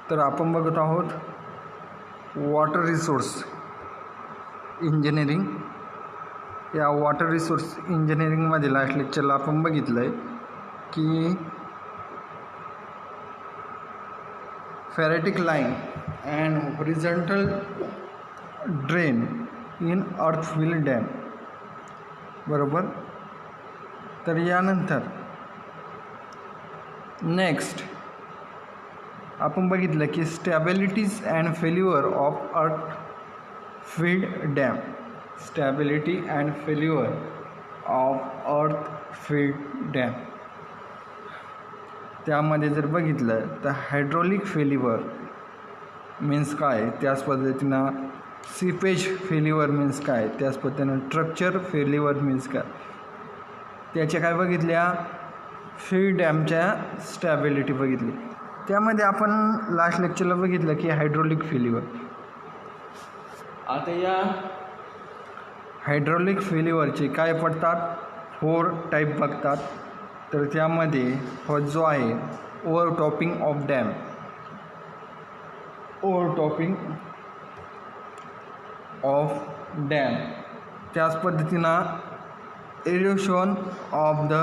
तर आपण बघत आहोत वॉटर रिसोर्स इंजिनिअरिंग. या वॉटर रिसोर्स इंजिनिअरिंगमध्ये लास्ट लेक्चरला आपण बघितलं आहे की phreatic line and horizontal drain in earthfill dam, बरोबर. तर यानंतर नेक्स्ट आपण बघितलं की stabilities and failure of earth field dam. Stability and failure of earth field dam. त्यामध्ये जर बघितलं तर हायड्रॉलिक फेल्युअर मीन्स काय, त्याच पद्धतीनं सीपेज फेल्युअर मीन्स काय, त्याच पद्धतीनं स्ट्रक्चर फेल्युअर मीन्स काय. त्याच्या काय बघितल्या, फील्ड डॅमच्या स्टॅबिलिटी बघितली. त्यामध्ये आपण लास्ट लेक्चरला बघितलं की हायड्रॉलिक फेल्युअर. आता या हायड्रॉलिक फेल्युअरचे काय पडतात, 4 टाईप बघतात. तर त्यामध्ये फर्स्ट जो आहे overtopping of dam. Overtopping of dam. त्याच पद्धतीनं erosion of the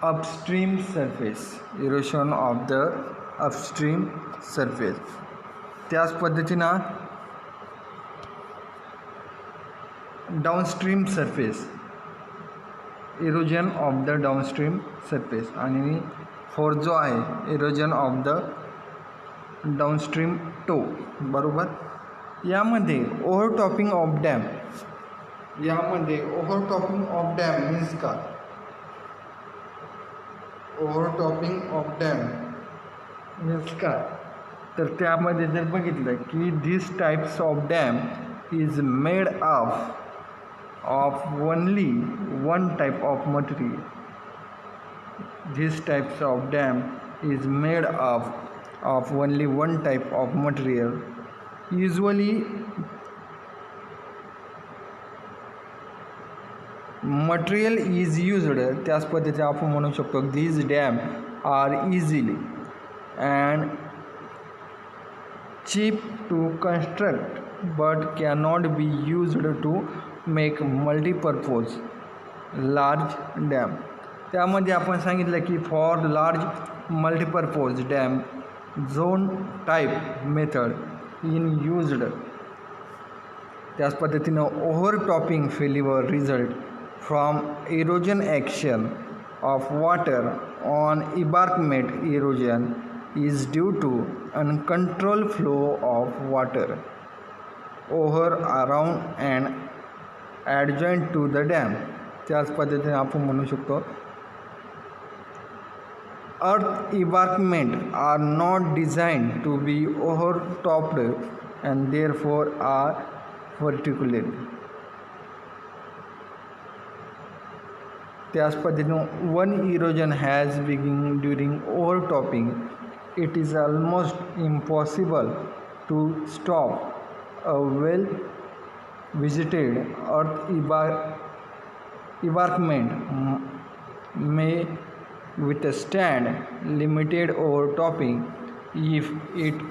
upstream surface. Erosion of the upstream surface. त्याच पद्धतीनं downstream surface. Erosion of the downstream surface. आणि फोर्थ जो आहे erosion of the downstream toe, बरोबर. यामध्ये ओव्हरटॉपिंग ऑफ डॅम. यामध्ये ओव्हरटॉपिंग ऑफ डॅम मीन्स का, ओव्हरटॉपिंग ऑफ डॅम मीन्स काय, तर त्यामध्ये जर बघितलं की this types of dam is made of only one type of material. These types of dam is made of only one type of material. Usually material is used, त्याच पद्धतीने आपण म्हणू शकतो these dam are easily and cheap to construct but cannot be used to make multipurpose large dam. त्यामध्ये आपण सांगितलं की for large multipurpose dam zone type method in used. त्याच पद्धतीनं overtopping failure result from erosion action of water on embankment. Erosion is due to uncontrolled flow of water over around and adjoint to the dam. त्याच पद्धतीने आपण म्हणू शकतो earth embankment are not design to be overtopped and therefore are particular. त्याच पद्धतीने one erosion has begin during overtopping it is almost impossible to stop a well visited earth embankment may withstand limited overtopping if its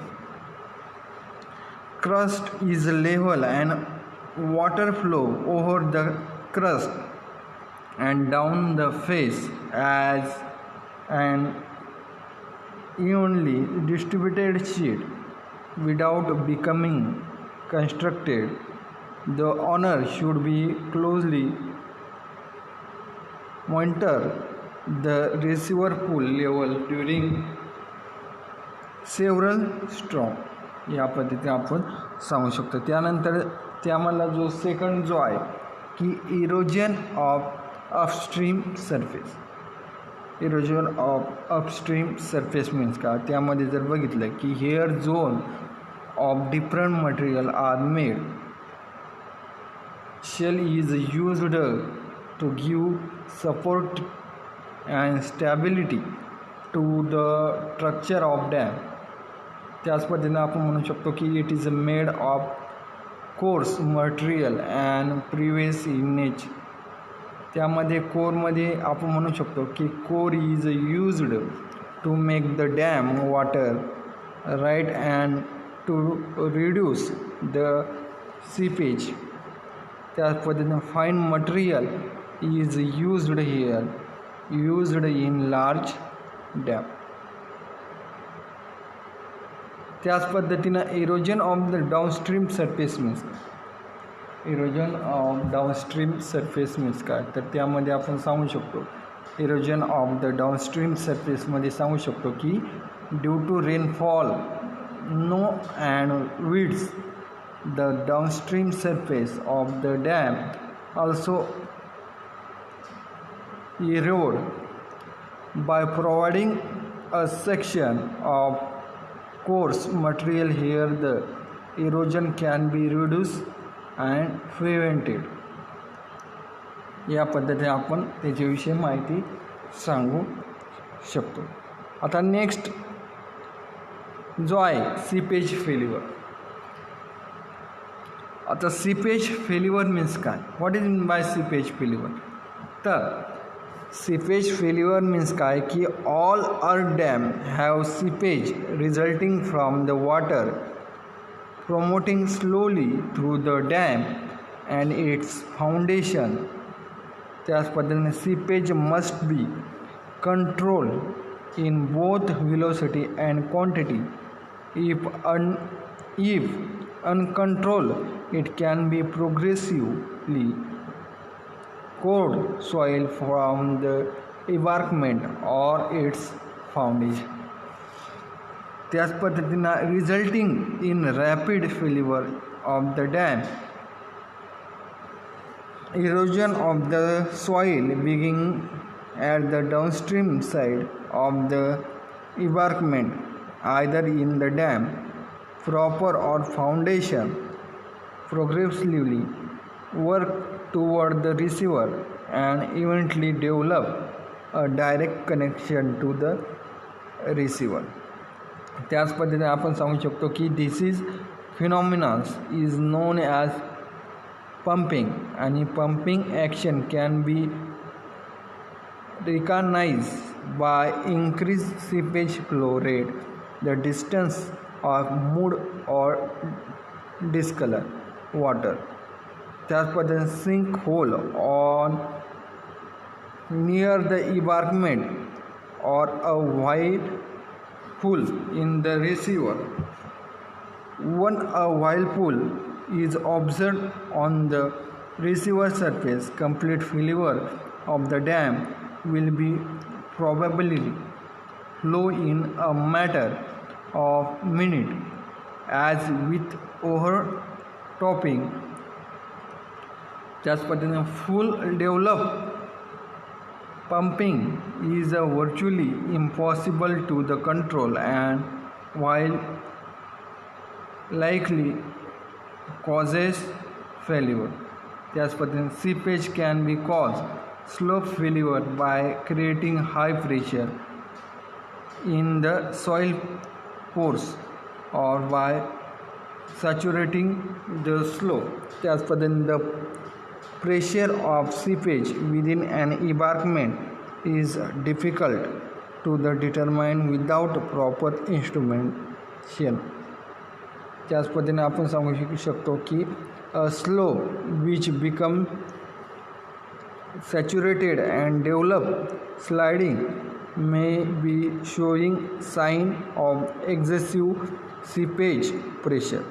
crust is level and water flow over the crust and down the face as an evenly distributed sheet without becoming constructed. The owner should be closely monitor the receiver pool level during several storm. या पद्धतीने आपण सांगू शकतो. त्यानंतर त्यामधला जो second जो आहे की erosion of upstream surface. Erosion of upstream surface means का, त्यामध्ये जर बघितलं की where zone of different material are made. Shell is used to give support and stability to the structure of dam. त्याच पद्धतीने आपण म्हणू शकतो की it is made of course material and previous in nature. त्यामध्ये कोरमध्ये आपण म्हणू शकतो की core is used to make the dam water right and to reduce the seepage. त्याच पद्धतीने fine material is used here, used in large dam. त्याच पद्धतीनं erosion of the downstream surface means erosion of downstream surface means काय, तर त्यामध्ये आपण सांगू शकतो इरोजन ऑफ द डाउनस्ट्रीम सरफेसमध्ये सांगू शकतो की due to rainfall no and winds the downstream surface of the dam also erode by providing a section of coarse material here. The erosion can be reduced and prevented. या पद्धतीने आपण त्याच्याविषयी माहिती सांगू शकतो. आता नेक्स्ट जो आहे सीपेज फेल्युअर. आता सीपेज फेल्युअर मीन्स काय, what is mean by seepage failure. तर सीपेज फेल्युअर मीन्स काय की all are dam have seepage resulting from the water promoting slowly through the dam and its foundation. त्याच पद्धतीने seepage must be control in both velocity and quantity. If uncontrolled it can be progressively corrode soil from the embankment or its foundation. त्याच पद्धतीनं resulting in rapid failure of the dam. Erosion of the soil beginning at the downstream side of the embankment either in the dam proper or foundation progressively work toward the receiver and eventually develop a direct connection to the receiver. त्याच पद्धतीने आपण सांगू शकतो की this is phenomenons is known as pumping. आणि pumping action can be recognize by increase seepage flow rate, the distance of mud or discolour water. त्याच पद्धतीने sink hole on near the embankment or a wide pool in the receiver. When a while pool is observed on the receiver surface, complete failure of the dam will be probably flow in a matter of minute. As with overtopping, त्याच पद्धतीने full developed pumping is virtually impossible to the control and while likely causes failure. त्याच पद्धतीने seepage can be caused slope failure by creating high pressure in the soil pores or by saturating the slope. त्याच पद्धतीने the pressure of seepage within an embankment is difficult to determine without proper instrumentation. त्याच पद्धतीने आपण सांगू शकतो की a slope which become saturated and develop sliding may be showing sign of excessive seepage pressure.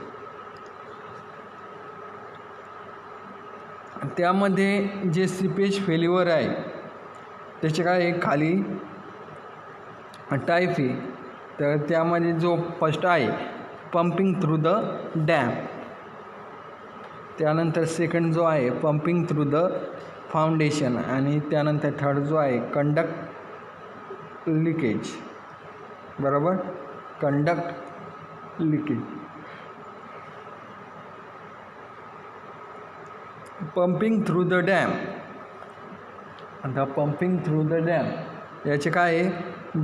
त्यामध्ये जे सीपेज फेल्युअर आहे त्याचे काय एक खाली टाईप आहे. तर त्यामध्ये जो फर्स्ट आहे पंपिंग थ्रू द डॅम, त्यानंतर सेकंड जो आहे पंपिंग थ्रू द फाउंडेशन आणि त्यानंतर थर्ड जो आहे कंडक्ट लिकेज. बरोबर, conduct leakage. Pumping through the dam. आता पंपिंग थ्रू द डॅम याचे काय आहे,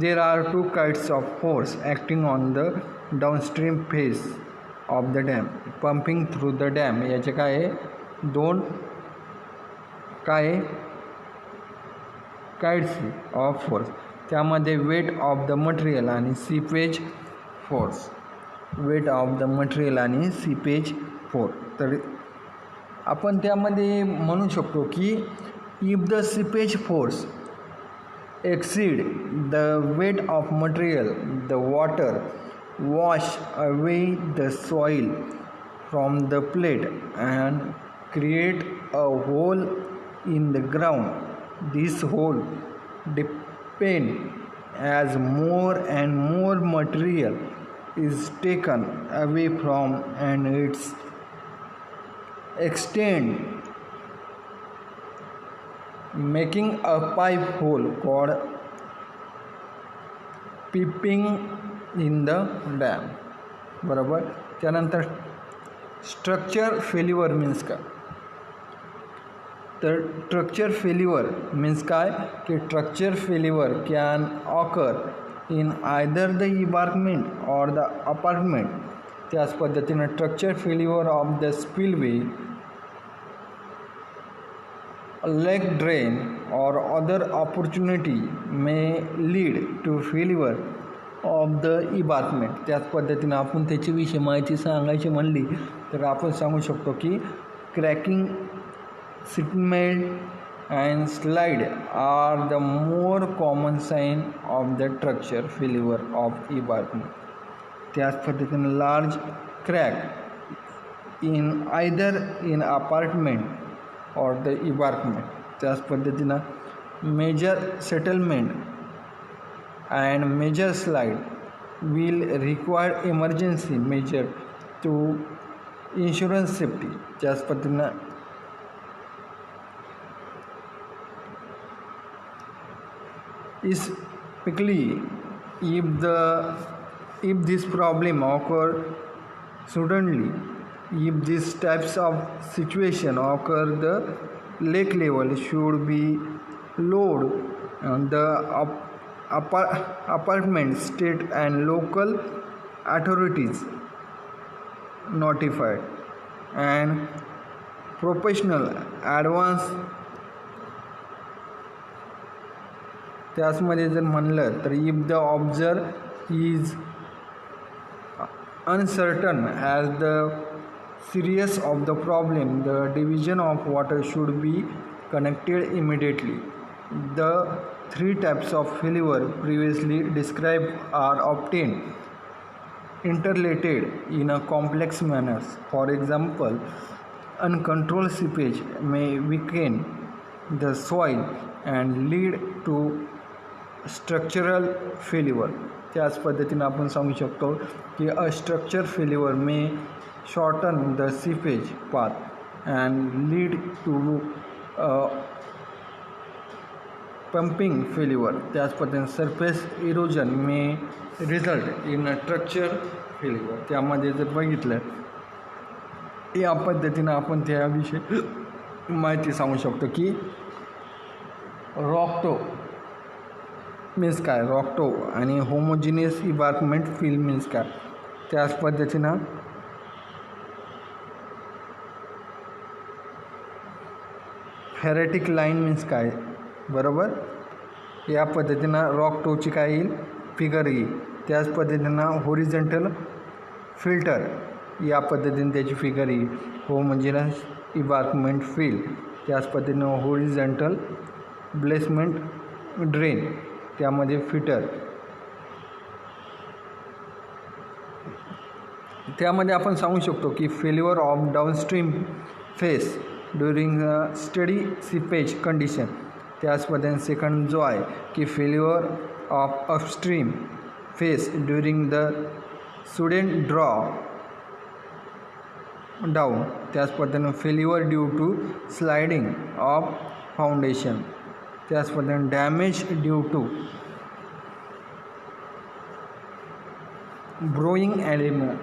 there are two kinds of force acting on the downstream face of the dam. Pumping through the dam याचे काय आहे, दोन काय काइट्स ऑफ फोर्स. त्यामध्ये वेट ऑफ द मटेरियल आणि seepage force. Weight of the material आणि seepage force. तर आपण त्यामध्ये म्हणू शकतो की if the seepage force exceed the weight of material, the water wash away the soil from the plate and create a hole in the ground. This hole depend as more and more material is taken away from and its extend making a pipe hole called piping in the dam. बरोबर. त्यानंतर structure failure means काय? तर structure failure means काय की structure failure can occur in either the embankment or the apartment. त्याच पद्धतीनं structure failure of the spillway, lake drain or other opportunity may lead to failure of the embankment. त्याच पद्धतीनं आपण त्याच्याविषयी माहिती सांगायची म्हणली तर आपण सांगू शकतो की cracking, settlement and slide are the more common sign of the structure failure of embankment. त्याच पद्धतीनं large crack in either in apartment or the embankment. त्याच पद्धतीनं major settlement and major slide will require emergency measure to insurance safety. त्याच पद्धतीनं especially if this problem occur suddenly. If these types of situation occur, the lake level should be lowered and the apartment, state and local authorities notified and professional advance. त्याचमध्ये जर म्हणलं तर if the observer is uncertain as the serious of the problem, the division of water should be connected immediately. The three types of failure previously described are obtained interrelated in a complex manner. For example, uncontrolled seepage may weaken the soil and lead to structural failure. त्याच पद्धतीने आपण सांगू शकतो की a structure failure may shorten the seepage path and lead to pumping failure. त्याच पद्धतीने surface erosion may result in a structure failure. त्यामध्ये जर बघितलं या पद्धतीनं आपण त्याविषयी माहिती सांगू शकतो की रॉकटो मीन्स काय, रॉकटो आणि होमोजिनियस इबार्कमेंट फिल मीन्स काय. त्याच पद्धतीनं फेरेटिक लाईन मीन्स काय. बरोबर. या पद्धतीनं रॉकटोची काय येईल, फिगर येईल. त्याच पद्धतीनं होरिझॉन्टल फिल्टर या पद्धतीने त्याची फिगर येईल. Homogeneous embankment fill. त्याच पद्धतीनं होरिझॉन्टल बेसमेंट ड्रेन त्यामध्ये फिटर. त्यामध्ये आपण सांगू शकतो की failure of downstream face during steady seepage condition. त्याच पद्धतीने सेकंड जो आहे की failure of upstream face during the sudden draw down. त्याच पद्धतीने failure due to sliding of foundation. त्याच पद्धतीने damage due to burrowing animal.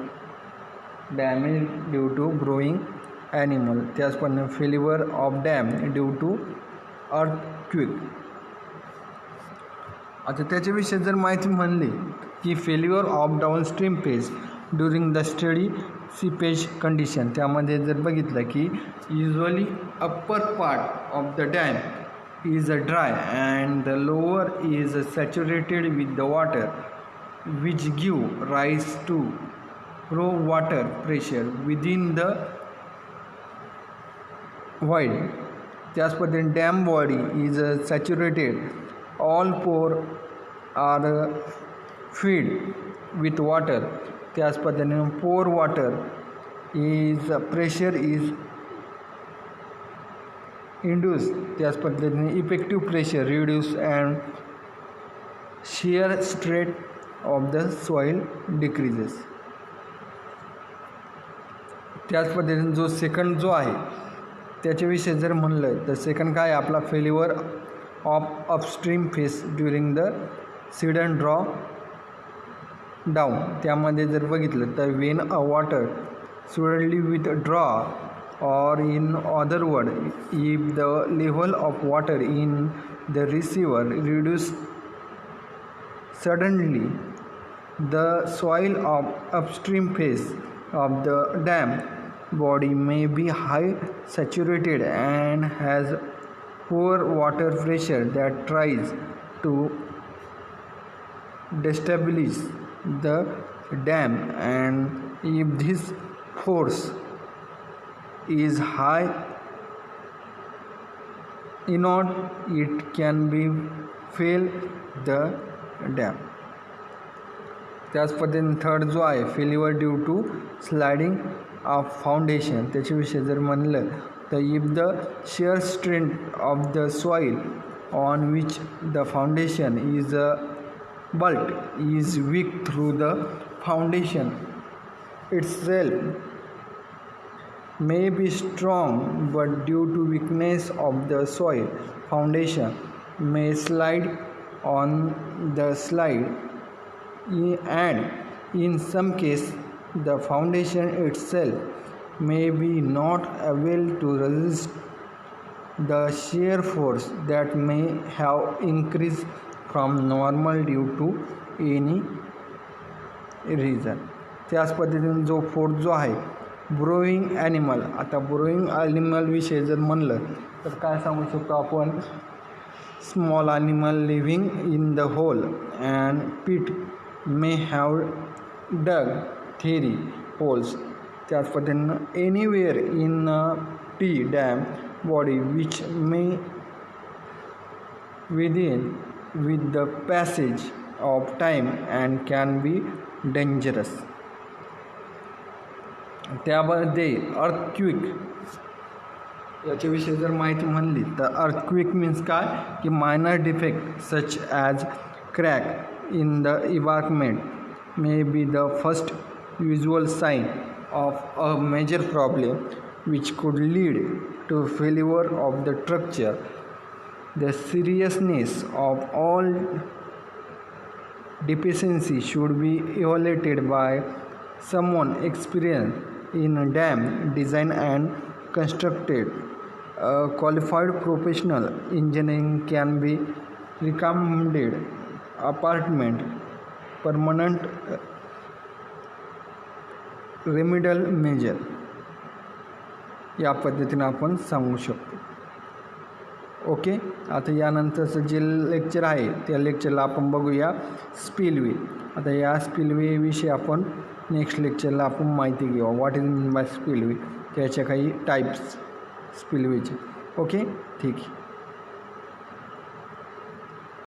Damage due to burrowing animal. त्याच पद्धतीने failure of dam due to earthquake. आता त्याच्याविषयी जर माहिती म्हणली की failure of downstream face during the study seepage condition. त्यामध्ये जर बघितलं की usually upper part of the dam is dry and the lower is saturated with the water, which give rise to low water pressure within the void. त्याच पद्धतीने dam body is saturated, all पोर R feed with water. त्याच पद्धतीने पोर water is pressure is induce. त्याच पद्धतीने effective pressure reduce and shear straight of the soil decreases. त्याच पद्धतीने जो सेकंड जो आहे त्याच्याविषयी जर म्हणलं तर सेकंड काय आपला failure of upstream face during the sedan draw down. त्यामध्ये जर बघितलं तर when a water suddenly with draw or in other word if the level of water in the receiver reduce suddenly, the soil of upstream face of the dam body may be high saturated and has poor water pressure that tries to destabilize the dam, and if this force is high enough it can be fail the dam. त्याच पद्धतीने third जो आहे failure due to sliding of foundation. त्याच्याविषयी जर म्हणलं तर if the shear strength of the soil on which the foundation is built is weak through the foundation itself may be strong, but due to weakness of the soil foundation may slide on the slide, and in some case the foundation itself may be not able to resist the shear force that may have increased from normal due to any reason. त्याच पद्धतीने जो fourth जो आहे ब्रोईंग animal. आता ब्रोईंग animal विषयी जर म्हणलं तर काय सांगू शकतो आपण, small animal living in the hole and pit may have dug their holes. त्याच पद्धतीनं anywhere in the dam body which may within with the passage of time and can be dangerous. त्यामध्ये अर्थक्विक याच्याविषयी जर माहिती म्हणली तर earthquake means काय की minor defect such as crack in the environment may be the first usual sign of a major problem which could lead to failure of the structure. The seriousness of all deficiency should be evaluated by someone experienced in dam design and constructed. A qualified professional engineering can be recommended. Apartment permanent remedial measure या पद्धतीने आपण सांगू शकतो. Okay. आता यानंतरचं जे lecture आहे त्या लेक्चरला आपण बघूया स्पिलवे. आता या स्पिलवे विषयी आपण नेक्स्ट लेक्चरला आपण माहिती घेऊ. What is mean bye spillway, त्याच्या काही टाईप्स स्पिलवेचे. ओके, ठीक आहे.